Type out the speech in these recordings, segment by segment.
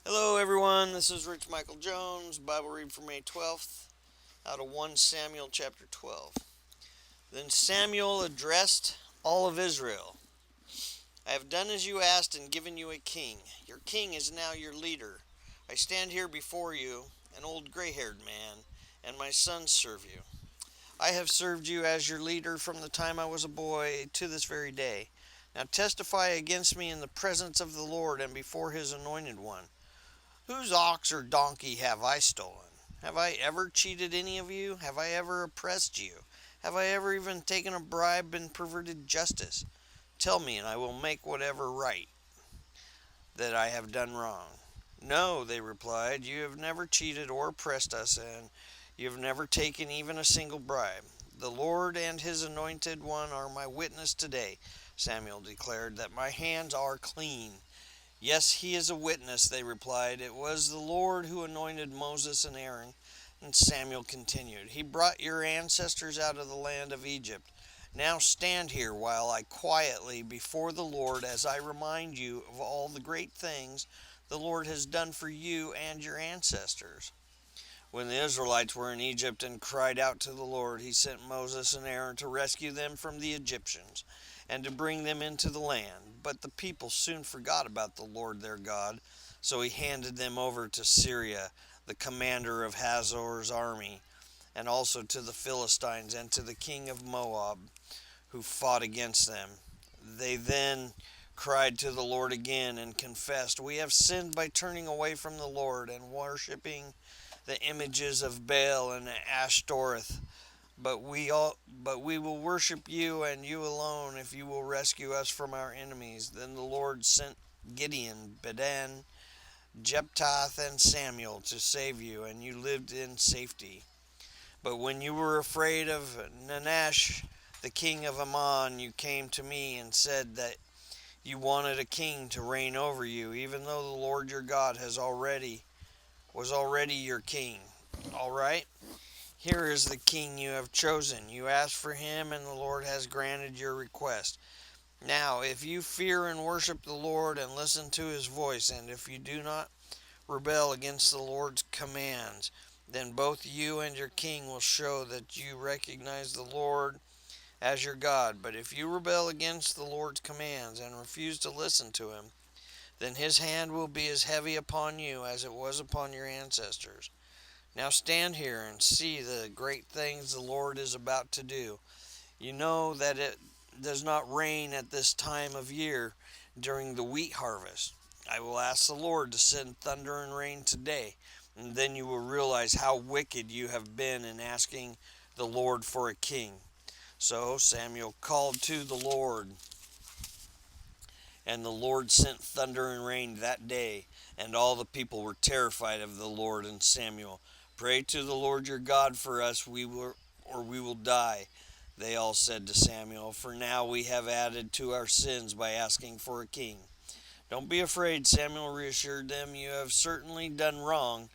Hello, everyone. This is Rich Michael Jones, Bible read for May 12th, out of 1 Samuel chapter 12. Then Samuel addressed all of Israel. I have done as you asked and given you a king. Your king is now your leader. I stand here before you, an old gray-haired man, and my sons serve you. I have served you as your leader from the time I was a boy to this very day. Now testify against me in the presence of the Lord and before his anointed one. Whose ox or donkey have I stolen? Have I ever cheated any of you? Have I ever oppressed you? Have I ever even taken a bribe and perverted justice? Tell me, and I will make whatever right that I have done wrong. No, they replied, you have never cheated or oppressed us, and you have never taken even a single bribe. The Lord and his anointed one are my witness today, Samuel declared, that my hands are clean. Yes, he is a witness, they replied. It was the Lord who anointed Moses and Aaron. And Samuel continued, He brought your ancestors out of the land of Egypt. Now stand here while I quietly before the Lord as I remind you of all the great things the Lord has done for you and your ancestors. When the Israelites were in Egypt and cried out to the Lord, he sent Moses and Aaron to rescue them from the Egyptians and to bring them into the land. But the people soon forgot about the Lord their God, so he handed them over to Syria, the commander of Hazor's army, and also to the Philistines and to the king of Moab, who fought against them. They then cried to the Lord again and confessed, We have sinned by turning away from the Lord and worshipping the images of Baal and Ashtoreth. But we will worship you and you alone if you will rescue us from our enemies. Then the Lord sent Gideon, Bedan, Jephthah, and Samuel to save you, and you lived in safety. But when you were afraid of Nahash, the king of Ammon, you came to me and said that you wanted a king to reign over you, even though the Lord your God was already your king. All right? Here is the king you have chosen. You asked for him, and the Lord has granted your request. Now, if you fear and worship the Lord and listen to his voice, and if you do not rebel against the Lord's commands, then both you and your king will show that you recognize the Lord as your God. But if you rebel against the Lord's commands and refuse to listen to him, then his hand will be as heavy upon you as it was upon your ancestors. Now stand here and see the great things the Lord is about to do. You know that it does not rain at this time of year during the wheat harvest. I will ask the Lord to send thunder and rain today, and then you will realize how wicked you have been in asking the Lord for a king. So Samuel called to the Lord, and the Lord sent thunder and rain that day, and all the people were terrified of the Lord and Samuel. Pray to the Lord your God for us, or we will die. They all said to Samuel, For now we have added to our sins by asking for a king. Don't be afraid, Samuel reassured them. You have certainly done wrong,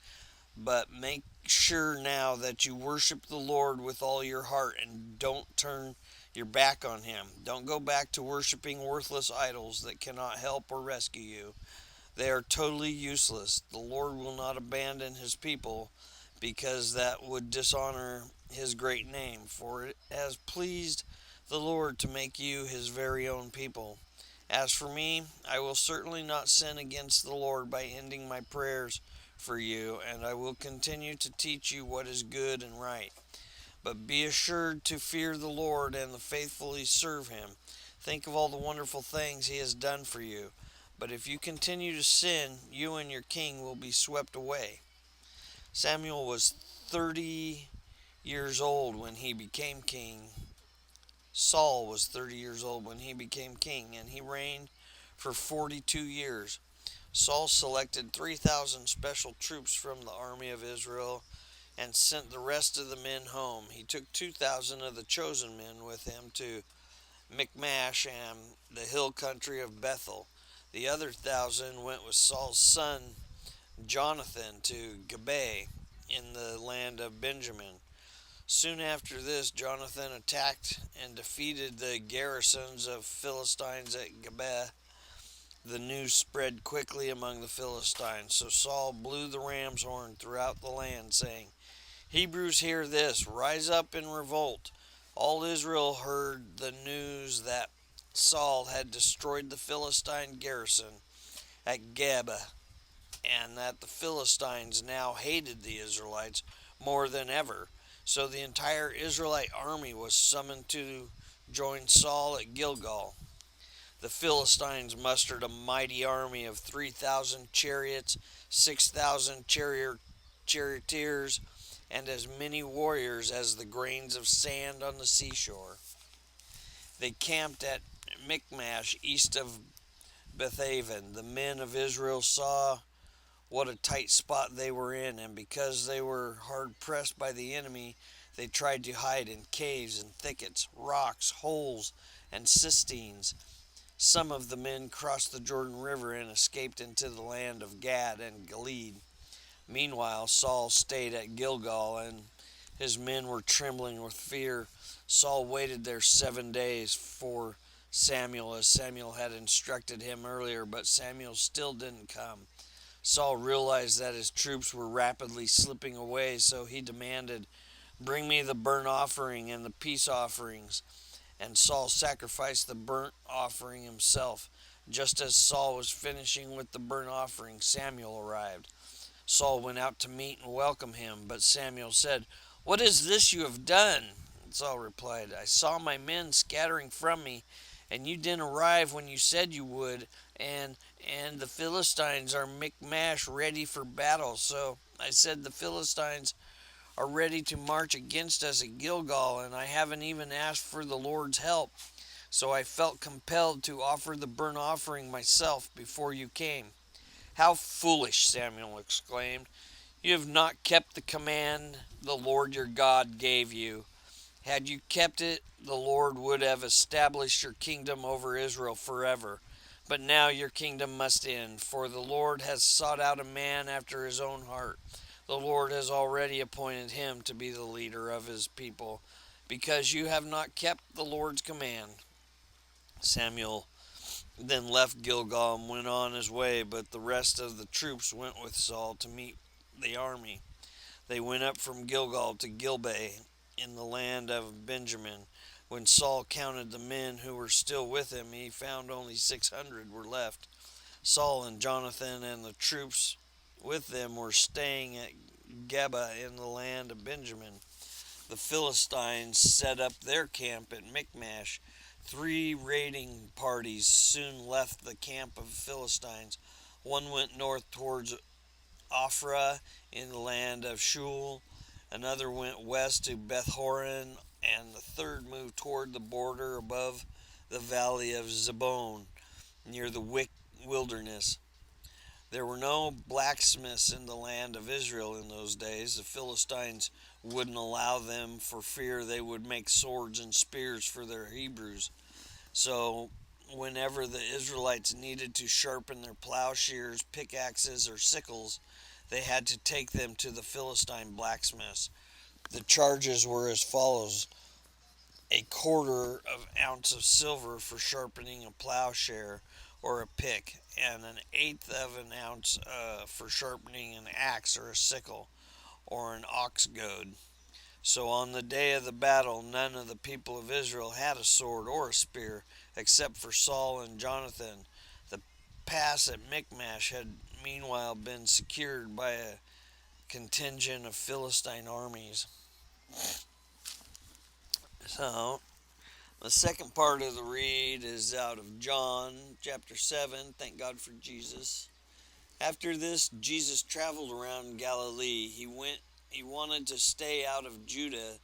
but make sure now that you worship the Lord with all your heart and don't turn your back on him. Don't go back to worshiping worthless idols that cannot help or rescue you. They are totally useless. The Lord will not abandon his people because that would dishonor his great name, for it has pleased the Lord to make you his very own people. As for me, I will certainly not sin against the Lord by ending my prayers for you, and I will continue to teach you what is good and right. But be assured to fear the Lord and faithfully serve him. Think of all the wonderful things he has done for you. But if you continue to sin, you and your king will be swept away. Samuel was 30 years old when he became king. Saul was 30 years old when he became king, and he reigned for 42 years. Saul selected 3,000 special troops from the army of Israel and sent the rest of the men home. He took 2,000 of the chosen men with him to Michmash and the hill country of Bethel. The other 1,000 went with Saul's son Jonathan to Gibeah in the land of Benjamin. Soon after this, Jonathan attacked and defeated the garrisons of Philistines at Gibeah. The news spread quickly among the Philistines, so Saul blew the ram's horn throughout the land, saying, Hebrews, hear this, rise up and revolt. All Israel heard the news that Saul had destroyed the Philistine garrison at Geba, and that the Philistines now hated the Israelites more than ever. So the entire Israelite army was summoned to join Saul at Gilgal. The Philistines mustered a mighty army of 3,000 chariots, 6,000 charioteers, and as many warriors as the grains of sand on the seashore. They camped at Michmash, east of Bethaven. The men of Israel saw what a tight spot they were in, and because they were hard pressed by the enemy, they tried to hide in caves and thickets, rocks, holes, and cisterns. Some of the men crossed the Jordan River and escaped into the land of Gad and Gilead. Meanwhile, Saul stayed at Gilgal, and his men were trembling with fear. Saul waited there 7 days for Samuel, as Samuel had instructed him earlier, but Samuel still didn't come. Saul realized that his troops were rapidly slipping away, so he demanded, Bring me the burnt offering and the peace offerings. And Saul sacrificed the burnt offering himself. Just as Saul was finishing with the burnt offering, Samuel arrived. Saul went out to meet and welcome him, but Samuel said, What is this you have done? And Saul replied, I saw my men scattering from me, and you didn't arrive when you said you would, and the Philistines are Michmash ready for battle. So I said, the Philistines are ready to march against us at Gilgal, and I haven't even asked for the Lord's help. So I felt compelled to offer the burnt offering myself before you came. How foolish, Samuel exclaimed. You have not kept the command the Lord your God gave you. Had you kept it, the Lord would have established your kingdom over Israel forever. But now your kingdom must end, for the Lord has sought out a man after his own heart. The Lord has already appointed him to be the leader of his people, because you have not kept the Lord's command. Samuel then left Gilgal and went on his way, but the rest of the troops went with Saul to meet the army. They went up from Gilgal to Gilbeh in the land of Benjamin. When Saul counted the men who were still with him, he found only 600 were left. Saul and Jonathan and the troops with them were staying at Geba in the land of Benjamin. The Philistines set up their camp at Michmash. 3 raiding parties soon left the camp of the Philistines. One went north towards Ophrah in the land of Shul, another went west to Beth Horon, and the third moved toward the border above the valley of Zebon, near the wilderness. There were no blacksmiths in the land of Israel in those days. The Philistines wouldn't allow them for fear they would make swords and spears for their Hebrews. So, whenever the Israelites needed to sharpen their plowshares, pickaxes, or sickles, they had to take them to the Philistine blacksmiths. The charges were as follows: a quarter of an ounce of silver for sharpening a plowshare or a pick, and an eighth of an ounce for sharpening an axe or a sickle or an ox goad. So on the day of the battle, none of the people of Israel had a sword or a spear, except for Saul and Jonathan. The pass at Michmash had meanwhile been secured by a contingent of Philistine armies. So, the second part of the read is out of John chapter 7. Thank God for Jesus. After this, Jesus traveled around Galilee. He wanted to stay out of Judah,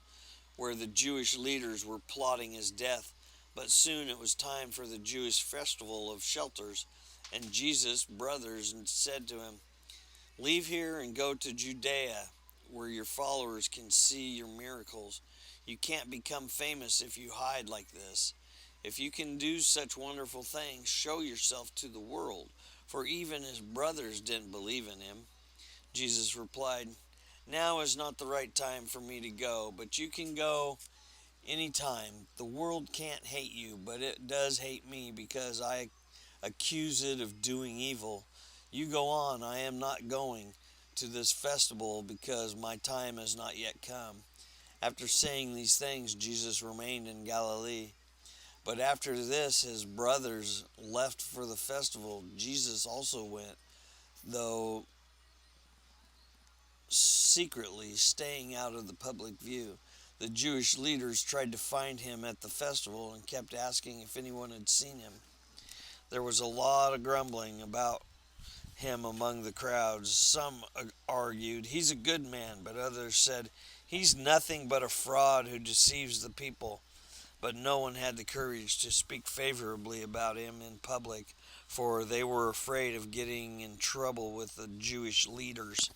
where the Jewish leaders were plotting his death. But soon it was time for the Jewish festival of shelters, and Jesus' brothers said to him, Leave here and go to Judea, where your followers can see your miracles. You can't become famous if you hide like this. If you can do such wonderful things, show yourself to the world, for even his brothers didn't believe in him. Jesus replied, Now is not the right time for me to go, but you can go any time. The world can't hate you, but it does hate me because I accuse it of doing evil. You go on, I am not going to this festival because my time has not yet come. After saying these things, Jesus remained in Galilee. But after this, his brothers left for the festival. Jesus also went, though secretly, staying out of the public view. The Jewish leaders tried to find him at the festival and kept asking if anyone had seen him. There was a lot of grumbling about him among the crowds. Some argued, "He's a good man," but others said, "He's nothing but a fraud who deceives the people." But no one had the courage to speak favorably about him in public, for they were afraid of getting in trouble with the Jewish leaders.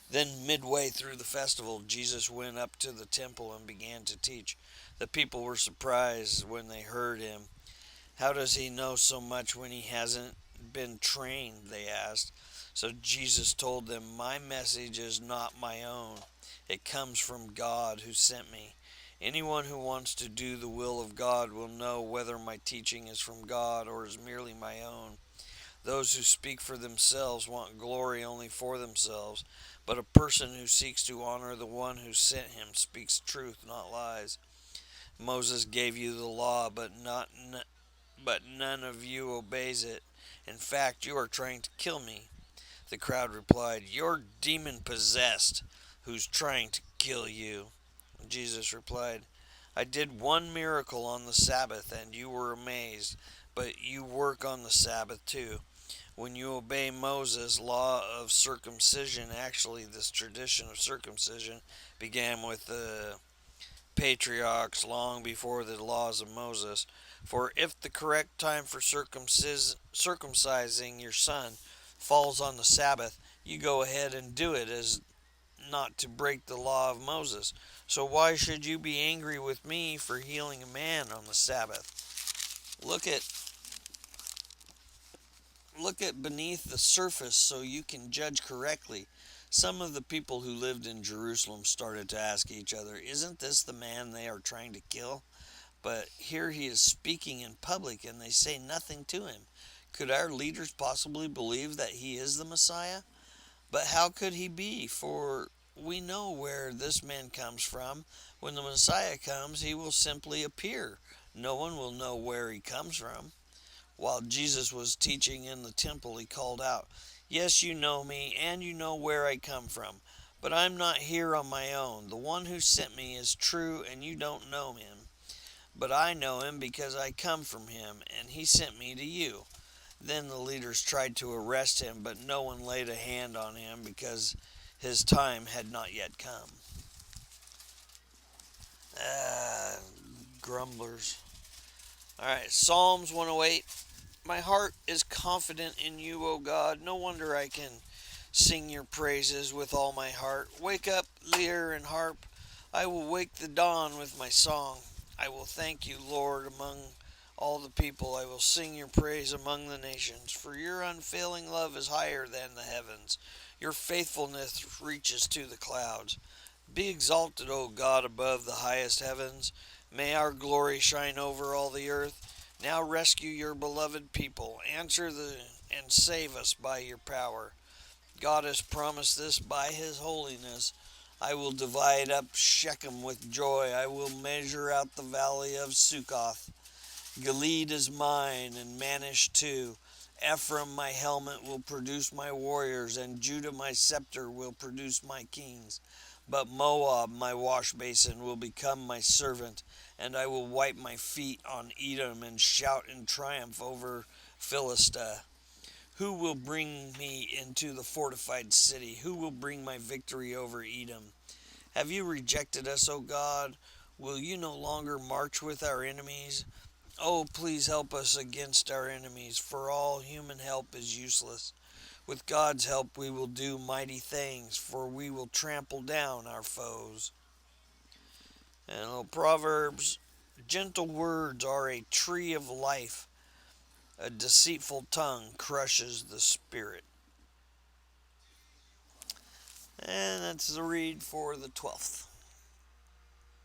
Then, midway through the festival, Jesus went up to the temple and began to teach. The people were surprised when they heard him. "How does he know so much when he hasn't been trained?" they asked. So Jesus told them, "My message is not my own. It comes from God who sent me. Anyone who wants to do the will of God will know whether my teaching is from God or is merely my own. Those who speak for themselves want glory only for themselves, but a person who seeks to honor the one who sent him speaks truth, not lies. Moses gave you the law, but none of you obeys it. In fact, you are trying to kill me." The crowd replied, "You're demon possessed. Who's trying to kill you?" Jesus replied, "I did one miracle on the Sabbath, and you were amazed, but you work on the Sabbath too. When you obey Moses' law of circumcision, actually, this tradition of circumcision began with the patriarchs long before the laws of Moses. For if the correct time for circumcising your son falls on the Sabbath, you go ahead and do it as not to break the law of Moses. So why should you be angry with me for healing a man on the Sabbath?" Look at Look at beneath the surface so you can judge correctly. Some of the people who lived in Jerusalem started to ask each other, "Isn't this the man they are trying to kill? But here he is speaking in public and they say nothing to him. Could our leaders possibly believe that he is the Messiah? But how could he be? For we know where this man comes from. When the Messiah comes, he will simply appear. No one will know where he comes from." While Jesus was teaching in the temple, he called out, "Yes, you know me, and you know where I come from. But I'm not here on my own. The one who sent me is true, and you don't know him. But I know him because I come from him, and he sent me to you." Then the leaders tried to arrest him, but no one laid a hand on him because his time had not yet come. Ah, grumblers. Alright, Psalms 108. My heart is confident in you, O God. No wonder I can sing your praises with all my heart. Wake up, lyre and harp. I will wake the dawn with my song. I will thank you, Lord, among all the people. I will sing your praise among the nations. For your unfailing love is higher than the heavens. Your faithfulness reaches to the clouds. Be exalted, O God, above the highest heavens. May our glory shine over all the earth. Now rescue your beloved people. And save us by your power. God has promised this by his holiness. I will divide up Shechem with joy. I will measure out the valley of Succoth. Gilead is mine, and Manish too. Ephraim my helmet will produce my warriors, and Judah my scepter will produce my kings. But Moab my wash basin will become my servant, and I will wipe my feet on Edom and shout in triumph over Philistia. Who will bring me into the fortified city? Who will bring my victory over Edom? Have you rejected us, O God? Will you no longer march with our enemies? Oh, please help us against our enemies, for all human help is useless. With God's help we will do mighty things, for we will trample down our foes. And Proverbs, gentle words are a tree of life. A deceitful tongue crushes the spirit. And that's the read for the 12th.